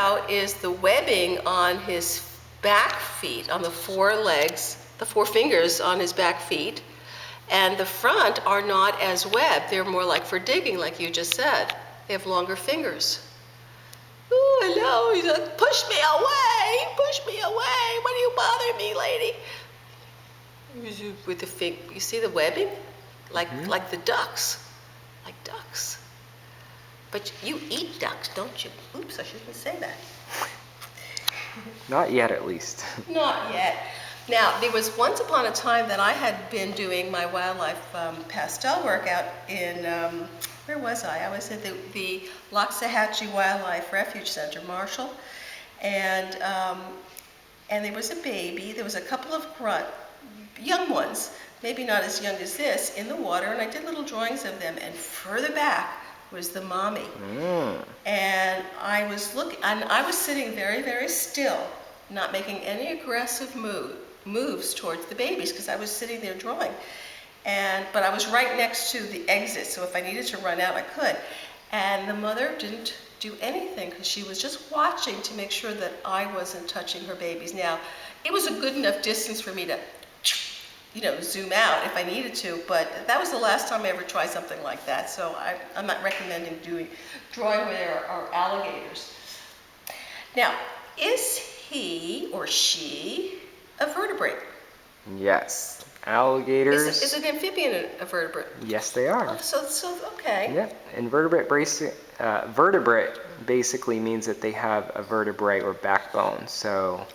now is the webbing on his back feet, on the four legs, the four fingers on his back feet, and the front are not as webbed. They're more like for digging, like you just said. They have longer fingers. Oh, hello, he's like, push me away, push me away. Why do you bother me, lady? With the you see the webbing? Like the ducks, like ducks. But you eat ducks, don't you? Oops, I shouldn't say that. Not yet, at least. Not yet. Now, there was once upon a time that I had been doing my wildlife pastel work out in, where was I? I was at the Loxahatchee Wildlife Refuge Center, Marshall, and there was a baby. There was a couple of young ones, maybe not as young as this, in the water, and I did little drawings of them, and further back was the mommy. And I was sitting very, very still, not making any aggressive moves towards the babies, because I was sitting there drawing. But I was right next to the exit, so if I needed to run out, I could. And the mother didn't do anything, because she was just watching to make sure that I wasn't touching her babies. Now, it was a good enough distance for me to, zoom out if I needed to, but that was the last time I ever tried something like that, so I'm not recommending drawing where there are alligators. Now, is he or she a vertebrate? Yes. Alligators. Is an amphibian a vertebrate? Yes, they are. Oh, so okay. Yeah. Invertebrate vertebrate basically means that they have a vertebrae or backbone. So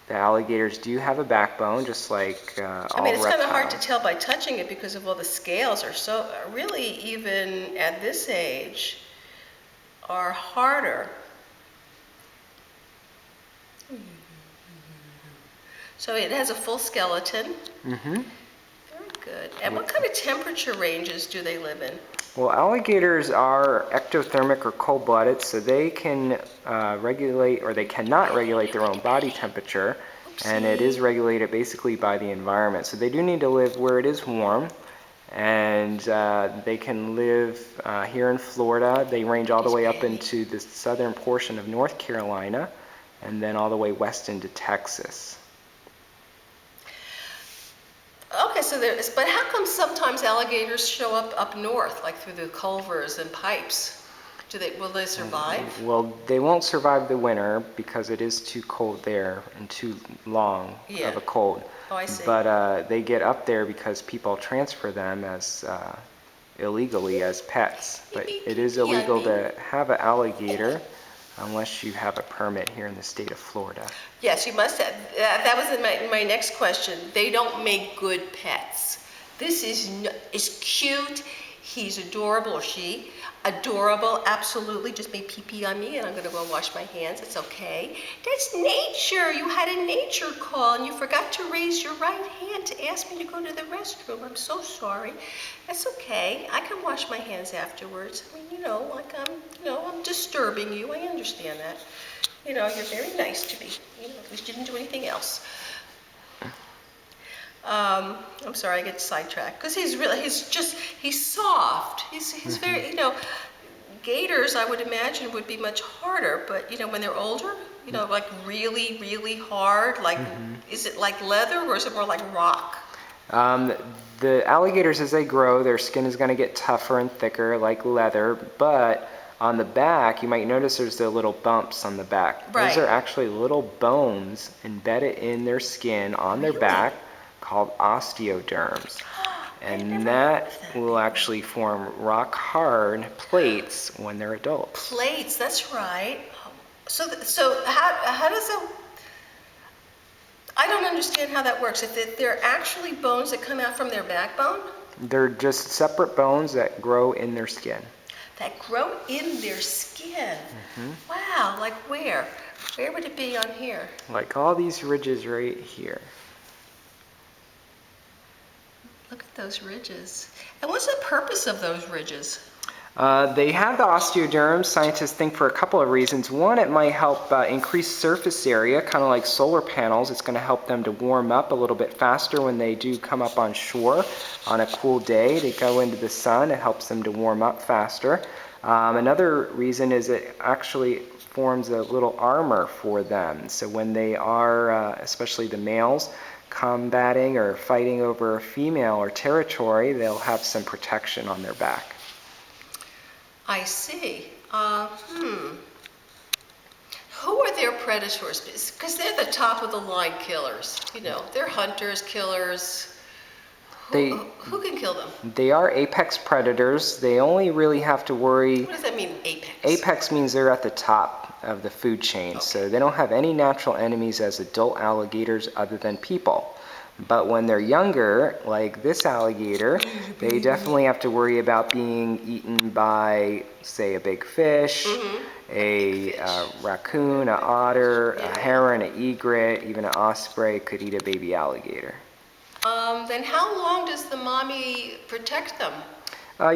the alligators do have a backbone, just like all reptiles. I mean, it's kind of hard to tell by touching it because of all the scales are so, really even at this age, are harder. So it has a full skeleton. Very good. And what kind of temperature ranges do they live in? Well, alligators are ectothermic or cold-blooded, so they can regulate, or they cannot regulate their own body temperature, and it is regulated basically by the environment. So they do need to live where it is warm, and they can live here in Florida. They range all the way up into the southern portion of North Carolina, and then all the way west into Texas. Okay, so but how come sometimes alligators show up north, like through the culvers and pipes? Will they survive? Well, they won't survive the winter because it is too cold there and too long of a cold. Oh, I see. But they get up there because people transfer them as illegally as pets. But it is illegal to have an alligator unless you have a permit here in the state of Florida. Yes, you must have. That was my next question. They don't make good pets. This is cute. He's adorable, or she. Adorable, absolutely. Just made pee-pee on me, and I'm going to go wash my hands. It's okay. That's nature. You had a nature call, and you forgot to raise your right hand to ask me to go to the restroom. I'm so sorry. That's okay. I can wash my hands afterwards. I mean, I'm disturbing you. I understand that. You're very nice to me. At least you didn't do anything else. I'm sorry, I get sidetracked because he's soft. He's very, gators I would imagine would be much harder, but when they're older, like really, really hard, like, is it like leather or is it more like rock? The alligators, as they grow, their skin is going to get tougher and thicker like leather, but on the back, you might notice there's the little bumps on the back. Right. Those are actually little bones embedded in their skin on their back, called osteoderms, and that will actually form rock hard plates when they're adults. Plates, that's right. So how does it? I don't understand how that works. If they're actually bones that come out from their backbone? They're just separate bones that grow in their skin. That grow in their skin. Wow, like where? Where would it be on here? Like all these ridges right here. Look at those ridges. And what's the purpose of those ridges? They have the osteoderms, scientists think, for a couple of reasons. One, it might help increase surface area, kind of like solar panels. It's going to help them to warm up a little bit faster when they do come up on shore on a cool day. They go into the sun, it helps them to warm up faster. Another reason is it actually forms a little armor for them. So when they are, especially the males, combating or fighting over a female or territory, they'll have some protection on their back. I see. Who are their predators? Because they're the top of the line killers. You know, they're hunters, killers. Who can kill them? They are apex predators. They only really have to worry. What does that mean, apex? Apex means they're at the top of the food chain. Okay. So they don't have any natural enemies as adult alligators other than people. But when they're younger, like this alligator, they definitely have to worry about being eaten by, say, a big fish, a raccoon, an otter, a heron, an egret, even an osprey could eat a baby alligator. Then how long does the mommy protect them?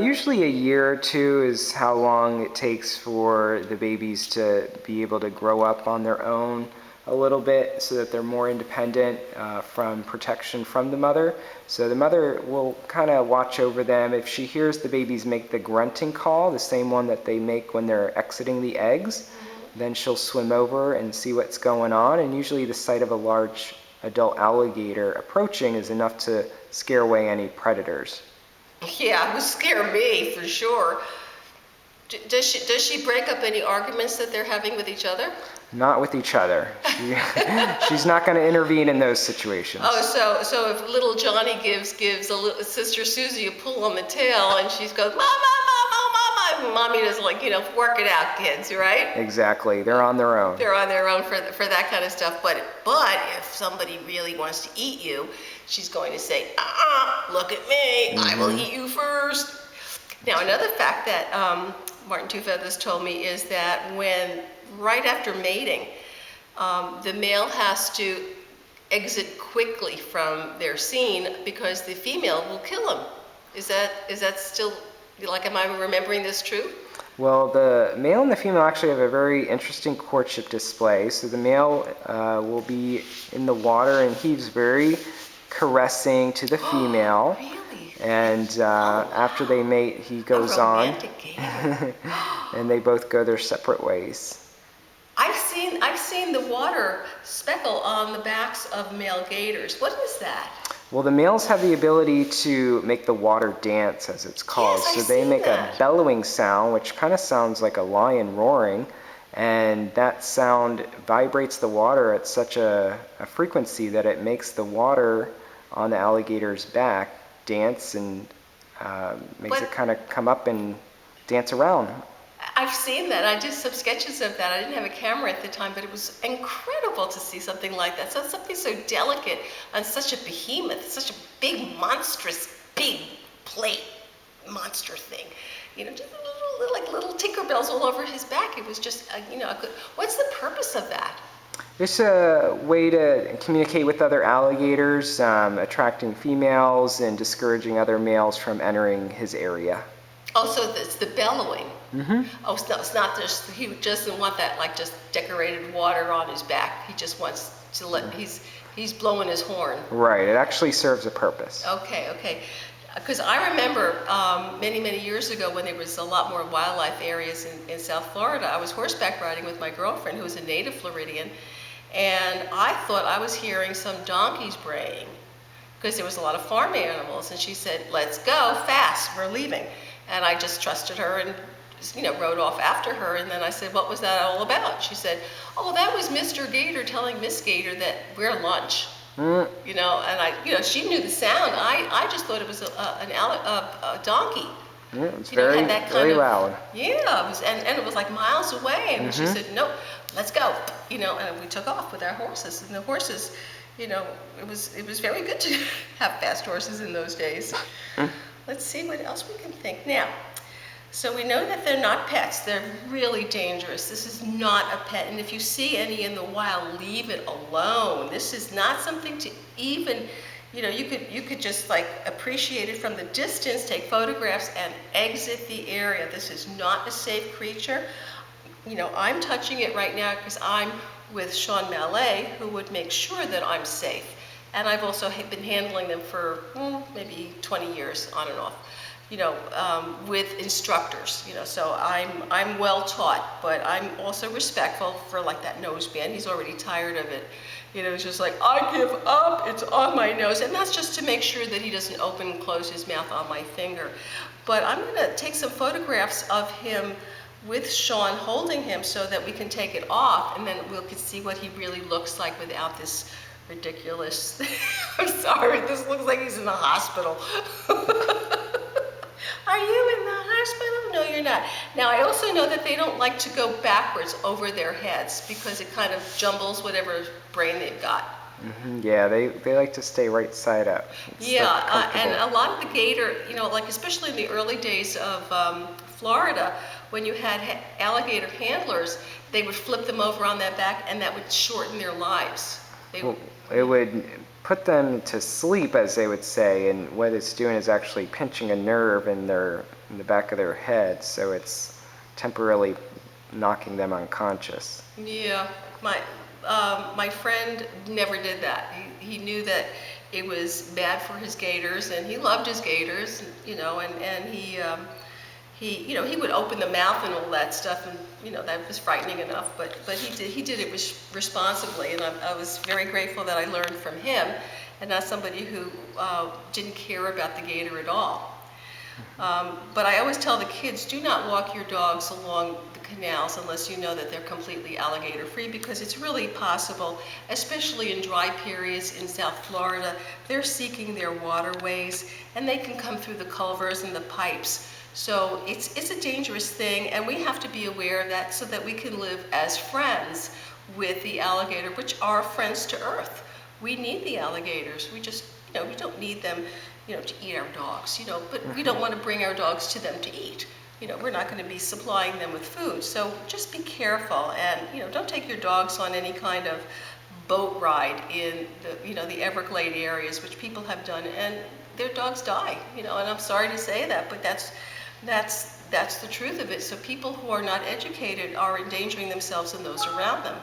Usually a year or two is how long it takes for the babies to be able to grow up on their own a little bit so that they're more independent from protection from the mother. So the mother will kind of watch over them. If she hears the babies make the grunting call, the same one that they make when they're exiting the eggs, then she'll swim over and see what's going on. And usually the sight of a large adult alligator approaching is enough to scare away any predators. Yeah, it would scare me for sure. Does she break up any arguments that they're having with each other? Not with each other. She's not going to intervene in those situations. Oh, so if little Johnny gives Sister Susie a pull on the tail and she goes, Mama, Mommy is like, work it out, kids, right? Exactly. They're on their own. They're on their own for that kind of stuff. But if somebody really wants to eat you, she's going to say, look at me, I will eat you first. Now, another fact that Martin Two Feathers told me is that right after mating, the male has to exit quickly from their scene because the female will kill him. Is that still, am I remembering this true? Well, the male and the female actually have a very interesting courtship display. So the male will be in the water and he's very caressing to the female. Really? And after they mate, he goes on, and they both go their separate ways. I've seen the water speckle on the backs of male gators. What is that? Well, the males have the ability to make the water dance, as it's called. Yes, so they make a bellowing sound, which kind of sounds like a lion roaring, and that sound vibrates the water at such a frequency that it makes the water on the alligator's back dance and makes it kind of come up and dance around. I've seen that. I did some sketches of that. I didn't have a camera at the time, but it was incredible to see something like that. So something so delicate on such a behemoth, such a big, monstrous, big plate monster thing. Just little Tinkerbells all over his back. It was just, what's the purpose of that? It's a way to communicate with other alligators, attracting females and discouraging other males from entering his area. Oh, so it's the bellowing. Oh, it's not just, he doesn't want that just decorated water on his back. He just wants to he's blowing his horn. Right, it actually serves a purpose. Okay. Because I remember many years ago when there was a lot more wildlife areas in South Florida, I was horseback riding with my girlfriend who was a native Floridian, and I thought I was hearing some donkeys braying because there was a lot of farm animals, and she said, let's go fast, we're leaving. And I just trusted her and rode off after her, and then I said, what was that all about? She said, oh, that was Mr. Gator telling Miss Gator that we're lunch. And she knew the sound. I just thought it was a donkey. It's very loud. Yeah, it was like miles away, and she said, nope, let's go. And we took off with our horses, and the horses, it was very good to have fast horses in those days. Let's see what else we can think. Now, so we know that they're not pets. They're really dangerous. This is not a pet. And if you see any in the wild, leave it alone. This is not something to even, you could just appreciate it from the distance, take photographs, and exit the area. This is not a safe creature. I'm touching it right now because I'm with Sean Mallet, who would make sure that I'm safe. And I've also been handling them for maybe 20 years on and off. with instructors, so I'm well taught, but I'm also respectful for like that noseband. He's already tired of it. It's just like, I give up, it's on my nose. And that's just to make sure that he doesn't open and close his mouth on my finger. But I'm gonna take some photographs of him with Sean holding him so that we can take it off, and then we can see what he really looks like without this ridiculous, I'm sorry, this looks like he's in the hospital. Are you in the hospital? No, you're not. Now, I also know that they don't like to go backwards over their heads because it kind of jumbles whatever brain they've got. Yeah, they like to stay right side up. Yeah, and a lot of the gator, like especially in the early days of Florida, when you had alligator handlers, they would flip them over on that back, and that would shorten their lives. It would put them to sleep, as they would say, and what it's doing is actually pinching a nerve in the back of their head, so it's temporarily knocking them unconscious. Yeah, my friend never did that. He knew that it was bad for his gators, and he loved his gators, and he would open the mouth and all that stuff, and that was frightening enough. But he did it responsibly, and I was very grateful that I learned from him, and not somebody who didn't care about the gator at all. But I always tell the kids, do not walk your dogs along the canals unless you know that they're completely alligator free, because it's really possible, especially in dry periods in South Florida. They're seeking their waterways, and they can come through the culverts and the pipes. So it's a dangerous thing, and we have to be aware of that so that we can live as friends with the alligator, which are friends to Earth. We need the alligators. We just, we don't need them, to eat our dogs, but we don't want to bring our dogs to them to eat. We're not going to be supplying them with food. So just be careful, and, don't take your dogs on any kind of boat ride in the Everglade areas, which people have done, and their dogs die, and I'm sorry to say that, but that's the truth of it. So people who are not educated are endangering themselves and those around them.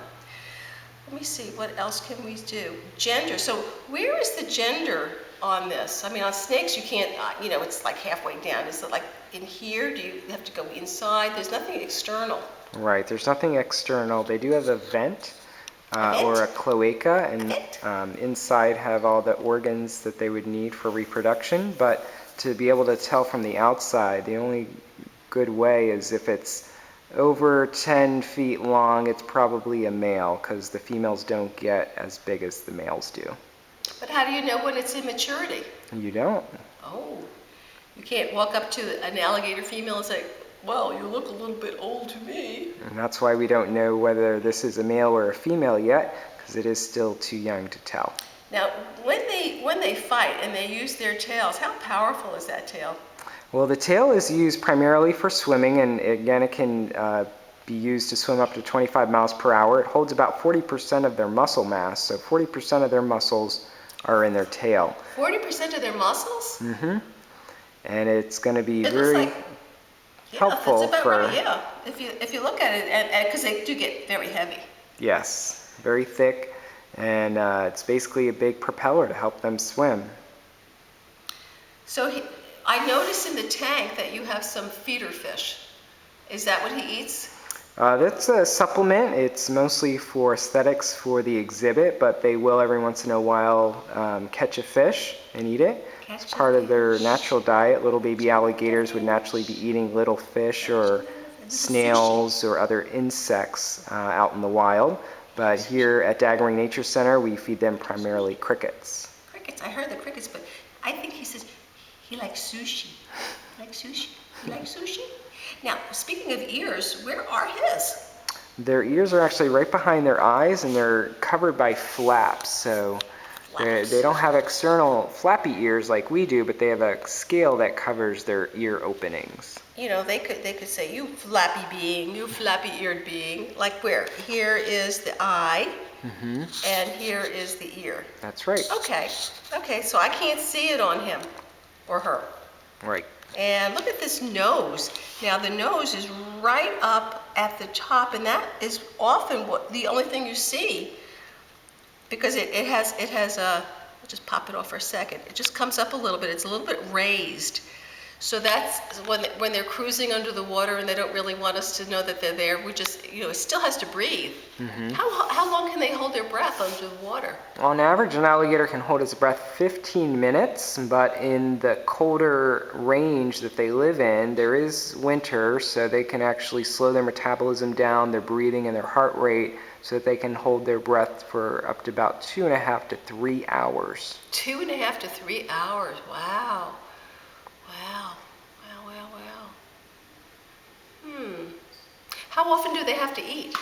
Let me see, what else can we do? Gender. So where is the gender on this? I mean, on snakes you can't, it's like halfway down. Is it like in here? Do you have to go inside? There's nothing external. Right, there's nothing external. They do have a vent. Or a cloaca, and inside have all the organs that they would need for reproduction. But to be able to tell from the outside, the only good way is if it's over 10 feet long, it's probably a male, because the females don't get as big as the males do. But how do you know when it's in maturity? You don't. Oh, you can't walk up to an alligator female and say, well, you look a little bit old to me. And that's why we don't know whether this is a male or a female yet, because it is still too young to tell. Now, when they fight and they use their tails, how powerful is that tail? Well, the tail is used primarily for swimming, and again, it can be used to swim up to 25 miles per hour. It holds about 40% of their muscle mass, so 40% of their muscles are in their tail. 40% of their muscles? Mm-hmm. And it's going to be very helpful that's about for... right, yeah. If you look at it, and because they do get very heavy. Yes, very thick, and it's basically a big propeller to help them swim. So I noticed in the tank that you have some feeder fish. Is that what he eats? That's a supplement. It's mostly for aesthetics for the exhibit, but they will every once in a while catch a fish and eat it. It's part of their natural diet. Little baby alligators would naturally be eating little fish or snails or other insects out in the wild. But here at Daggering Nature Center, we feed them primarily crickets. Crickets? I heard the crickets, but I think he says he likes sushi. He likes sushi? You like sushi? Now, speaking of ears, where are his? Their ears are actually right behind their eyes, and they're covered by flaps. So they don't have external flappy ears like we do, but they have a scale that covers their ear openings. They could say, you flappy being, you flappy-eared being. Like where? Here is the eye, and here is the ear. That's right. Okay, so I can't see it on him or her. Right. And look at this nose. Now the nose is right up at the top, and that is often the only thing you see, because it has a, I'll just pop it off for a second. It just comes up a little bit. It's a little bit raised. So that's when they're cruising under the water and they don't really want us to know that they're there. We just, it still has to breathe. How long can they hold their breath under the water? On average, an alligator can hold its breath 15 minutes, but in the colder range that they live in, there is winter, so they can actually slow their metabolism down, their breathing, and their heart rate, so that they can hold their breath for up to about 2.5 to 3 hours. 2.5 to 3 hours. Wow. Wow. Wow, wow, wow. How often do they have to eat?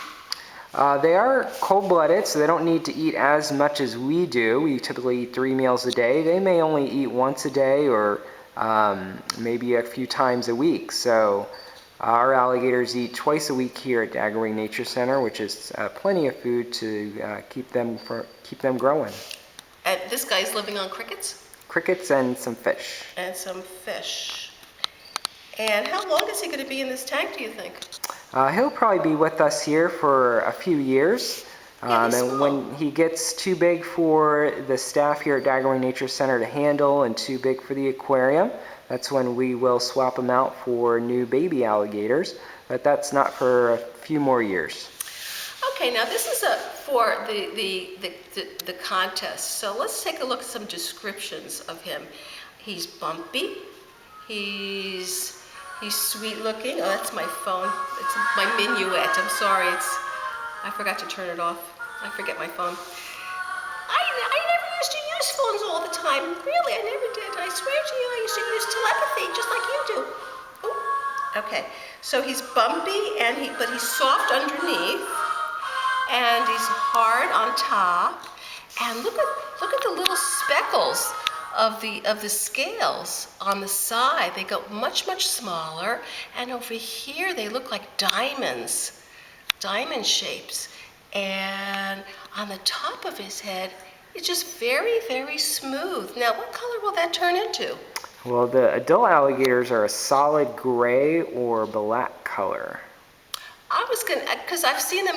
They are cold-blooded, so they don't need to eat as much as we do. We typically eat 3 meals a day. They may only eat once a day or maybe a few times a week. So our alligators eat twice a week here at Daggery Nature Center, which is plenty of food to keep them growing. And this guy's living on crickets? Crickets and some fish. And some fish. And how long is he going to be in this tank, do you think? He'll probably be with us here for a few years. And when he gets too big for the staff here at Daggery Nature Center to handle and too big for the aquarium, that's when we will swap him out for new baby alligators. But that's not for a few more years. Okay, now this is for the contest. So let's take a look at some descriptions of him. He's bumpy. He's sweet looking. Oh, that's my phone. It's my minuet. I'm sorry. I forgot to turn it off. I forget my phone. I never used to use phones all the time. Really, I never did. I swear to you, I used to use telepathy just like you do. Oh, okay. So he's bumpy but he's soft underneath, and he's hard on top. And look at the little speckles of the scales on the side. They go much smaller, and over here they look like diamonds, diamond shapes. And on the top of his head, it's just very smooth. Now, what color will that turn into? Well, the adult alligators are a solid gray or black color. I was gonna, because I've seen them